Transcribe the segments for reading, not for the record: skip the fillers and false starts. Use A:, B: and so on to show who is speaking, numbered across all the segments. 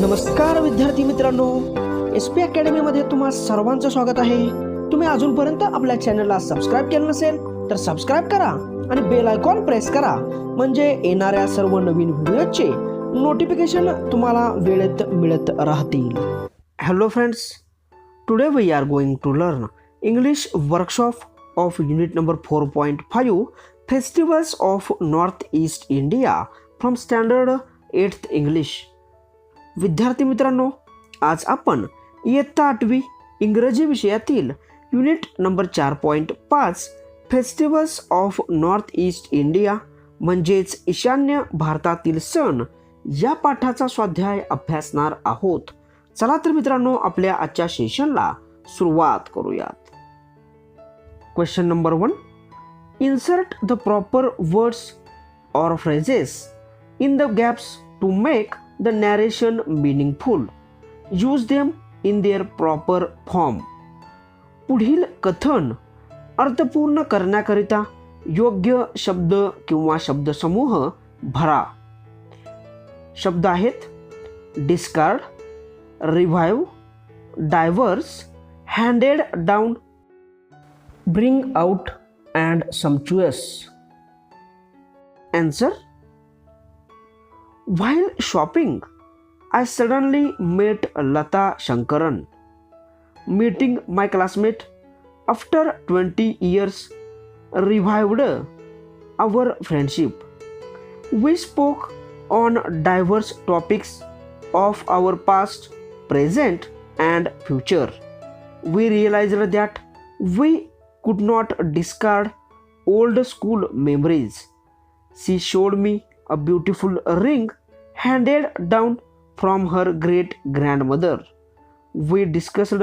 A: नमस्कार विद्यार्थी मित्रांनो, एस पी अकॅडमीमध्ये तुम्हा सर्वांचं स्वागत आहे. तुम्ही अजूनपर्यंत आपल्या चॅनलला सबस्क्राईब केलं नसेल तर सबस्क्राईब करा आणि बेल आयकॉन प्रेस करा, म्हणजे येणाऱ्या सर्व नवीन व्हिडिओचे नोटिफिकेशन तुम्हाला वेळेत मिळत राहतील. Hello friends, today we are going to learn English workshop of unit number 4.5 festivals of North east India from standard 8th English. विद्यार्थी मित्रांनो, आज आपण इयत्ता 8वी इंग्रजी विषयातील unit number 4.5 festivals of North east India म्हणजेच ईशान्य भारतातील सण या पाठाचा स्वाध्याय अभ्यासणार आहोत. चला तर मित्रांनो, आपल्या आजच्या सेशनला सुरुवात करूयात. Question number 1, insert the proper words or phrases in the gaps to make the narration meaningful. Use them in their proper form. पुढील कथन अर्थपूर्ण करण्याकरिता योग्य शब्द किंवा शब्दसमूह भरा. शब्द आहेत discard, revive, diverse, handed down, bring out and sumptuous. Answer: While shopping, I suddenly met Lata Shankaran. Meeting my classmate after 20 years revived our friendship. We spoke on diverse topics of our past, present, and future. We realized that we could not discard old school memories. She showed me a beautiful ring handed down from her great grandmother. We discussed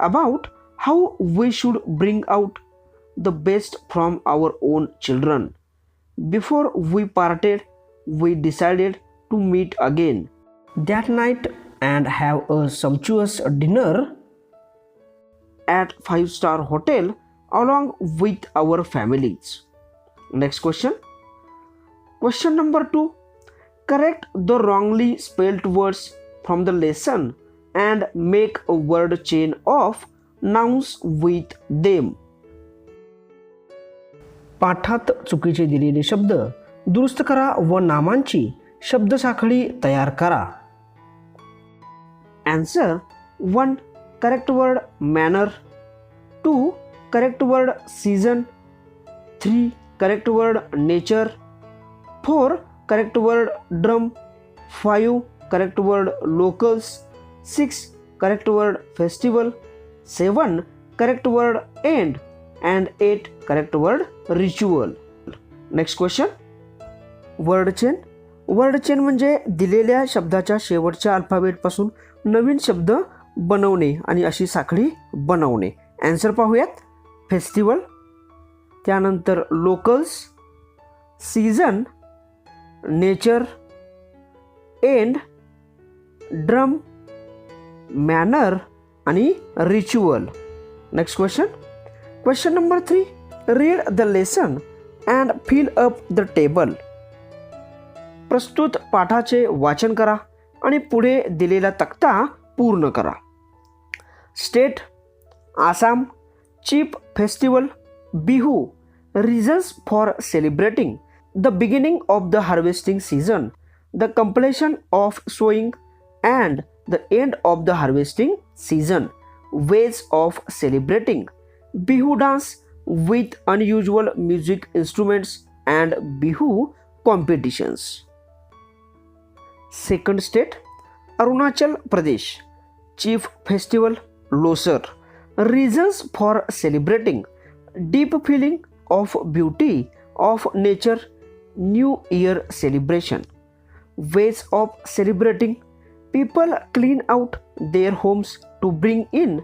A: about how we should bring out the best from our own children. Before we parted, we decided to meet again that night and have a sumptuous dinner at 5-star hotel along with our families. Next question. Question number 2. Correct the wrongly spelled words from the lesson and make a word chain of nouns with them. पाठात चुकीचे दिलेले शब्द दुरुस्त करा व नामांची शब्दसाखळी तयार करा. Answer: 1. Correct word manner. 2. Correct word season. 3. Correct word nature. 4. Correct word drum. 5. Correct word locals. 6. Correct word festival. 7. Correct word end. And 8. Correct word ritual. Next question. Word chain. Word chain म्हणजे दिलेल्या शब्दाच्या शेवटच्या अल्फाबेटपासून नवीन शब्द बनवणे आणि अशी साखळी बनवणे. आन्सर पाहूयात. फेस्टिवल, त्यानंतर locals, season, nature, and, drum, manner आणि ritual. Next question. Question number 3. Read the lesson and fill up the table. प्रस्तुत पाठाचे वाचन करा आणि पुढे दिलेला तक्ता पूर्ण करा. State: Assam. Chief festival Bihu. Reasons for celebrating the beginning of the harvesting season, the completion of sowing, and the end of the harvesting season. Ways of celebrating: Bihu dance with unusual music instruments and Bihu competitions. Second state, Arunachal Pradesh. Chief festival Losar. Reasons for celebrating: deep feeling of beauty of nature, New Year celebration. Ways of celebrating: people clean out their homes to bring in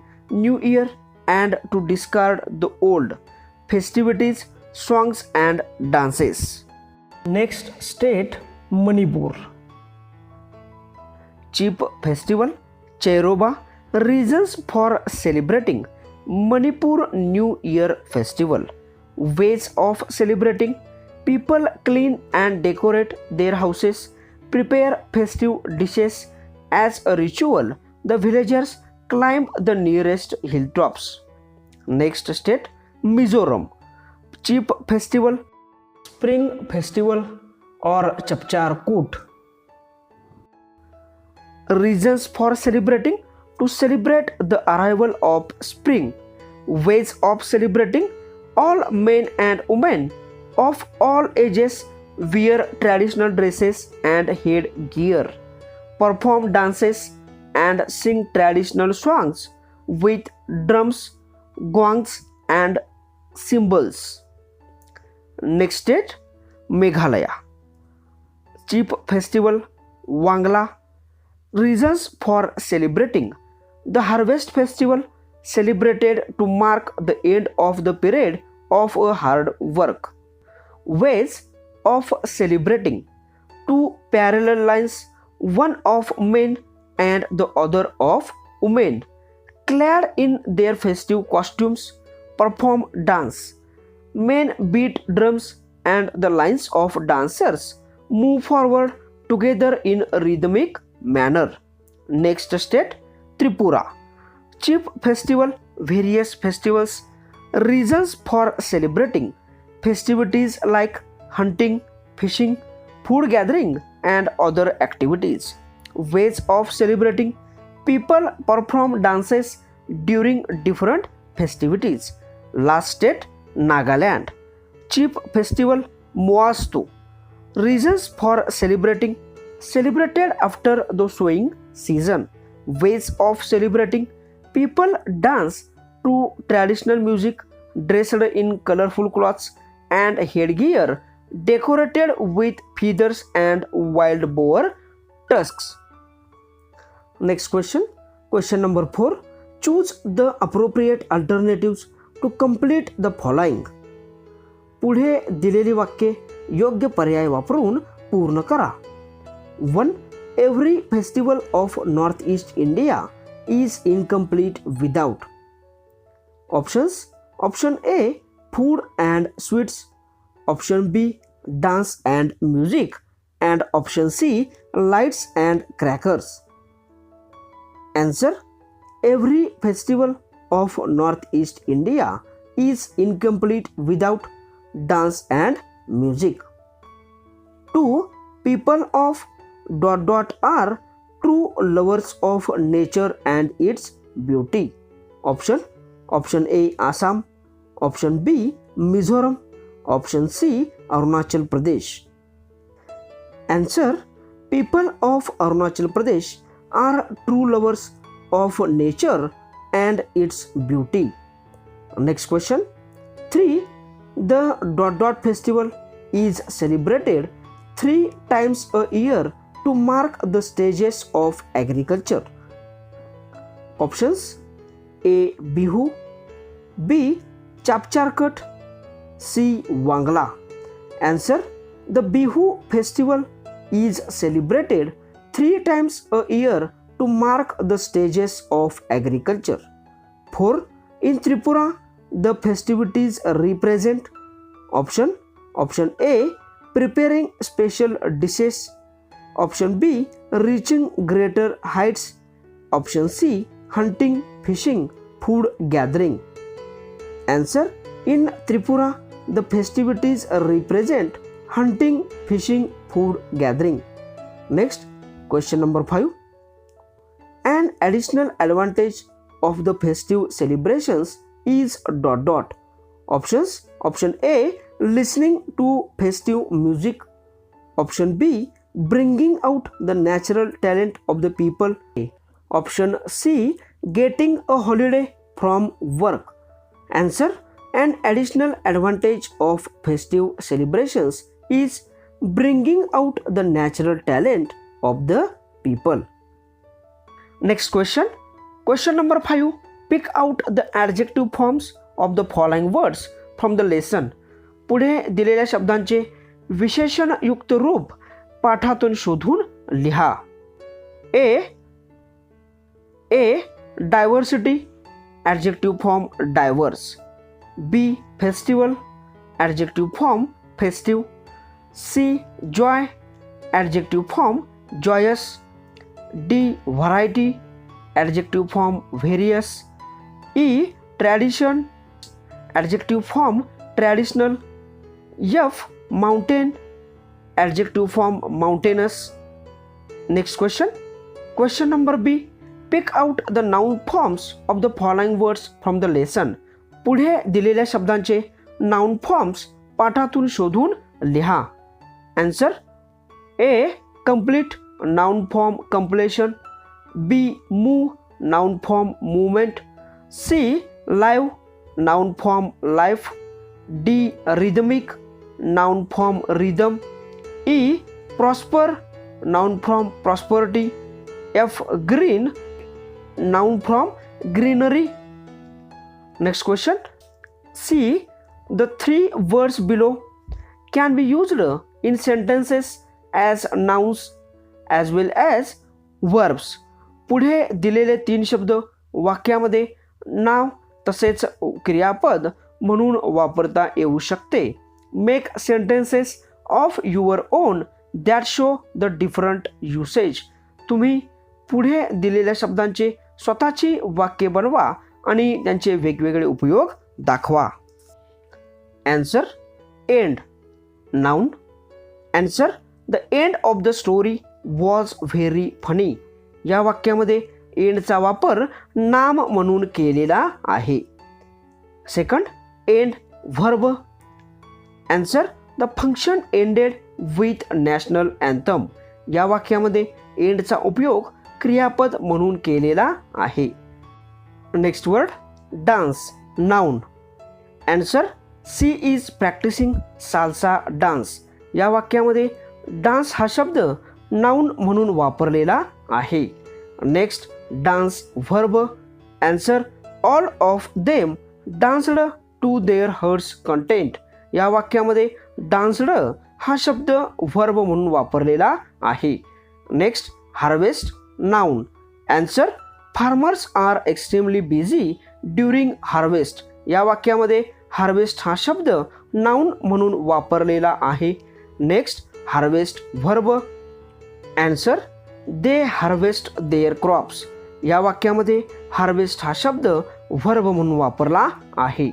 A: New Year and to discard the old. Festivities, songs and dances. Next state, Manipur. Chief festival Chairoba. Reasons for celebrating: Manipur New Year festival. Ways of celebrating: people clean and decorate their houses, prepare festive dishes, As a ritual, the villagers climb the nearest hilltops. Next state, Mizoram. Chip festival, spring festival, or Chapchar Koot. Reasons for celebrating: to celebrate the arrival of spring. Ways of celebrating: all men and women of all ages wear traditional dresses and headgear, perform dances, and sing traditional songs with drums, gongs, and cymbals. Next state, Meghalaya. Chief festival, Wangla. Reasons for celebrating: the harvest festival, celebrated to mark the end of the period of a hard work. Ways of celebrating: two parallel lines, one of men and the other of women, clad in their festive costumes, perform dance. Men beat drums and the lines of dancers move forward together in a rhythmic manner. Next state, Tripura. Chief festival, various festivals. Reasons for celebrating: festivities like hunting, fishing, food gathering, and other activities. Ways of celebrating: people perform dances during different festivities. Last state, Nagaland. Chief festival, Moastu. Reasons for celebrating: celebrated after the sowing season. Ways of celebrating: people dance to traditional music, dressed in colorful clothes and headgear decorated with feathers and wild boar tusks. Next question. Question number 4. Choose the appropriate alternatives to complete the following. पुढे दिलेली वाक्ये योग्य पर्याय वापरून पूर्ण करा. 1. Every festival of Northeast India is incomplete without. Options. Option A, food and sweets. Option B, dance and music. And option C, lights and crackers. Answer. Every festival of Northeast India is incomplete without dance and music. 2. People of ... are true lovers of nature and its beauty. Option A, Assam. Option B, Mizoram. Option C, Arunachal Pradesh. Answer. People of Arunachal Pradesh are true lovers of nature and its beauty. Next question. 3. The ... festival is celebrated 3 times a year to mark the stages of agriculture. Options. A, Bihu. B, Chapchar Koot. C, Wangla. Answer. The Bihu festival is celebrated 3 times a year to mark the stages of agriculture. 4. In Tripura, the festivities represent. Option A, preparing special dishes. Option B, reaching greater heights. Option C, hunting, fishing, food gathering. Answer. In Tripura, the festivities represent hunting, fishing, food gathering. Next, question number 5. An additional advantage of the festive celebrations is ... Options. Option A, listening to festive music. Option B, bringing out the natural talent of the people. Option C, getting a holiday from work. Answer. An additional advantage of festive celebrations is bringing out the natural talent of the people. Next question. Question number 5. Pick out the adjective forms of the following words from the lesson. पुढे दिलेल्या शब्दांचे विशेषणयुक्त रूप पाठातून शोधून लिहा. A, diversity, adjective form diverse. B, festival, adjective form festive. C, joy, adjective form joyous. D. Variety, adjective form various. E. Tradition, adjective form traditional. F. Mountain, adjective form mountainous. Next question. Question number B. Pick out the noun forms of the following words from the lesson. पुढे दिलेल्या शब्दांचे noun forms पाठातून शोधून लिहा. Answer. A. Complete, noun form completion. B. Move, noun form movement. C. Live, noun form life. D. Rhythmic, noun form rhythm. E. Prosper, noun form prosperity. F. Green, noun from greenery. Next question. C. The three words below can be used in sentences as nouns as well as verbs. पुढे दिलेले तीन शब्द वाक्यामध्ये नाव तसेच क्रियापद म्हणून वापरता येऊ शकते. Make sentences of your own that show the different usage. तुम्ही पुढे दिलेल्या शब्दांचे स्वतःची वाक्ये बनवा आणि त्यांचे वेगवेगळे उपयोग दाखवा. Answer. End, noun. Answer. The end of the story was very funny. या वाक्यामध्ये एंडचा वापर नाम म्हणून केलेला आहे. Second. End, verb. Answer. The function ended with national anthem. या वाक्यामध्ये एंडचा उपयोग क्रियापद म्हणून केलेला आहे. Next word. Dance, noun. Answer. She is practicing salsa dance. या वाक्यामध्ये डान्स हा शब्द नाउन म्हणून वापरलेला आहे. Next. Dance, verb. Answer. All of them danced to their hearts content. या वाक्यामध्ये डान्स्ड हा शब्द व्हर्ब म्हणून वापरलेला आहे. Next. Harvest, noun. Answer. Farmers are extremely busy during harvest. या वाक्यामध्ये हार्वेस्ट हा शब्द नाउन म्हणून वापरलेला आहे. Next. Harvest, verb. Answer. They harvest their crops. या वाक्यामध्ये हार्वेस्ट हा शब्द व्हर्ब म्हणून वापरला आहे.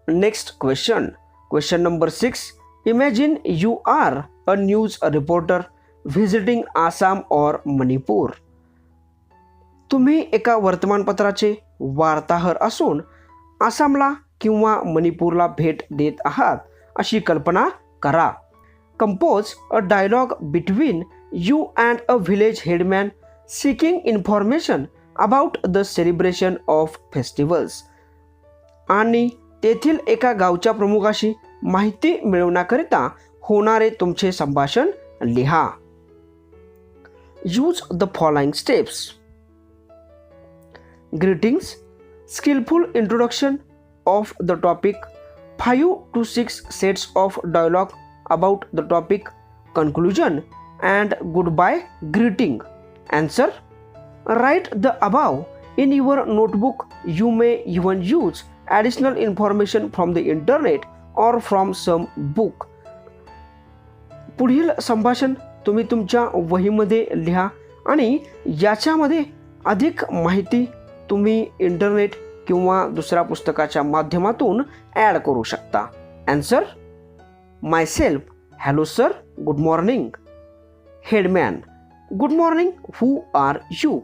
A: Next question. Question number 6. Imagine you are a news reporter visiting Assam और मणिपूर. तुम्ही एका वर्तमानपत्राचे वार्ताहर असून आसामला किंवा मणिपूरला भेट देत आहात अशी कल्पना करा. Compose a dialogue between you and a village headman seeking information about the celebration of festivals. आणि तेथील एका गावच्या प्रमुखाशी माहिती मिळवण्याकरिता होणारे तुमचे संभाषण लिहा. Use the following steps. Greetings, skillful introduction of the topic, 5 to 6 sets of dialogue about the topic, conclusion and goodbye greeting. Answer. Write the above in your notebook. You may even use additional information from the internet or from some book. पुढील संभाषण तुम्ही तुमच्या वहीमध्ये लिहा आणि याच्यामध्ये अधिक माहिती तुम्ही इंटरनेट किंवा दुसऱ्या पुस्तकाच्या माध्यमातून ॲड करू शकता. Answer. My self, hello sir, good morning. Headman, good morning, who are you?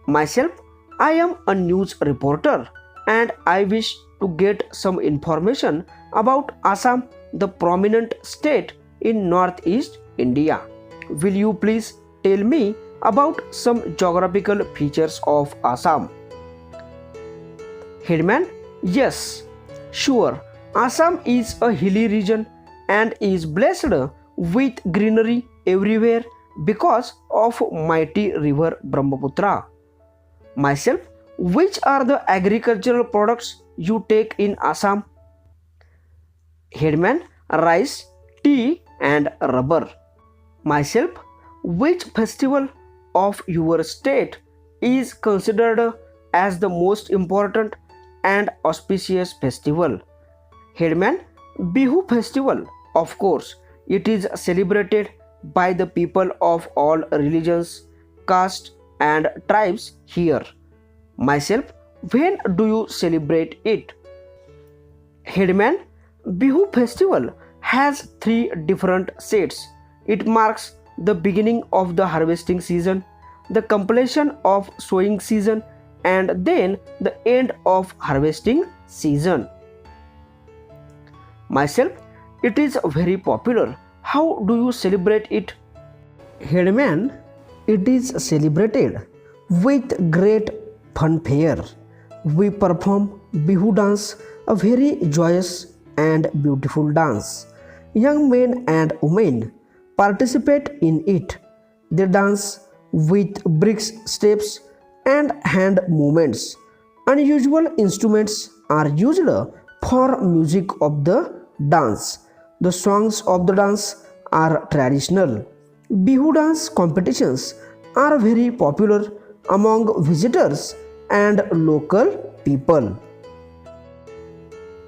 A: My self, I am a news reporter and I wish to get some information about Assam, the prominent state in north east India. Will you please tell me about some geographical features of Assam? Headman, yes, sure. Assam is a hilly region and is blessed with greenery everywhere because of mighty river Brahmaputra. Myself, which are the agricultural products you take in Assam? Headman, rice, tea and rubber. Myself, which festival of your state is considered as the most important and auspicious festival? Headman, Bihu festival, of course. It is celebrated by the people of all religions, caste and tribes here. Myself, when do you celebrate it? Headman, Bihu festival has 3 different sets. It marks the beginning of the harvesting season, the completion of sowing season, and then the end of harvesting season. Myself, it is very popular. How do you celebrate it? Headman, it is celebrated with great fanfare. We perform Bihu dance, a very joyous and beautiful dance. Young men and women participate in it. They dance with brisk steps and hand movements. Unusual instruments are used for music of the dance. The songs of the dance are traditional. Bihu dance competitions are very popular among visitors and local people.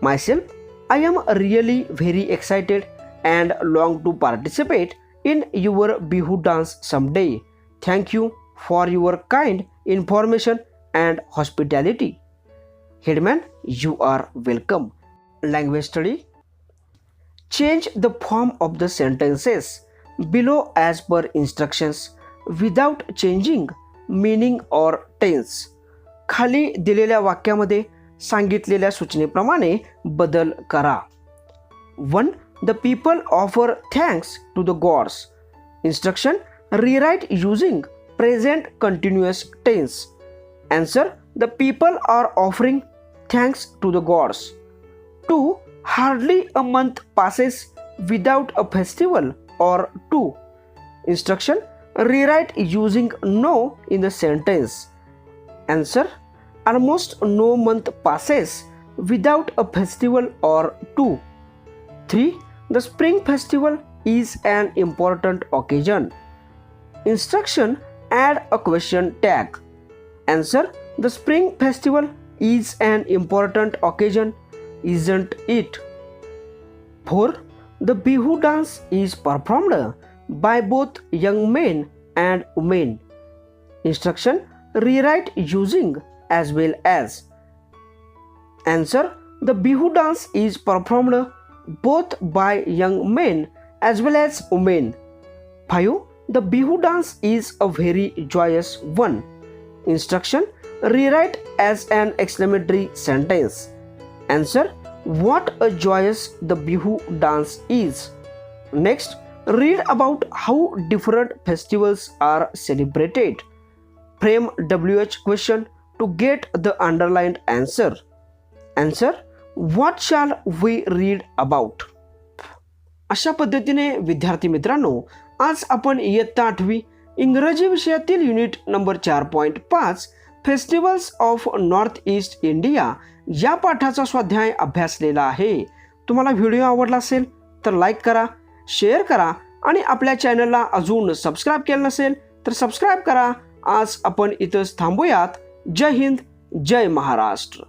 A: Myself, I am really very excited and long to participate in your Bihu dance someday. Thank you for your kind information and hospitality. Headman, you are welcome. Language study. Change the form of the sentences below as per instructions without changing meaning or tense. खाली दिलेल्या वाक्यामध्ये सांगितलेल्या सूचनेप्रमाणे बदल करा. 1. The people offer thanks to the gods. Instruction: rewrite using present continuous tense. Answer: the people are offering thanks to the gods. 2. Hardly a month passes without a festival or two. Instruction: rewrite using no in the sentence. Answer: almost no month passes without a festival or two. 3. The spring festival is an important occasion. Instruction: add a question tag. Answer: the spring festival is an important occasion, isn't it? 4. The Bihu dance is performed by both young men and women. Instruction: rewrite using as well as. Answer: the Bihu dance is performed both by young men as well as women. 5. The Bihu dance is a very joyous one. Instruction: rewrite as an exclamatory sentence. Answer: what a joyous the Bihu dance is. Next, read about how different festivals are celebrated. Frame WH question to get the underlined answer. Answer: what shall we read about? अशा पद्धतीने विद्यार्थी मित्रांनो, आज आपण इयत्ता 8वी इंग्रजी विषयातील unit number 4.5 festivals of North east India या पाठाचा स्वाध्याय अभ्यासलेला आहे. तुम्हाला व्हिडिओ आवडला असेल तर लाईक करा, शेअर करा आणि आपल्या चॅनलला अजून सबस्क्राईब केलं नसेल तर सबस्क्राईब करा. आज आपण इथंच थांबूयात. जय हिंद, जय महाराष्ट्र.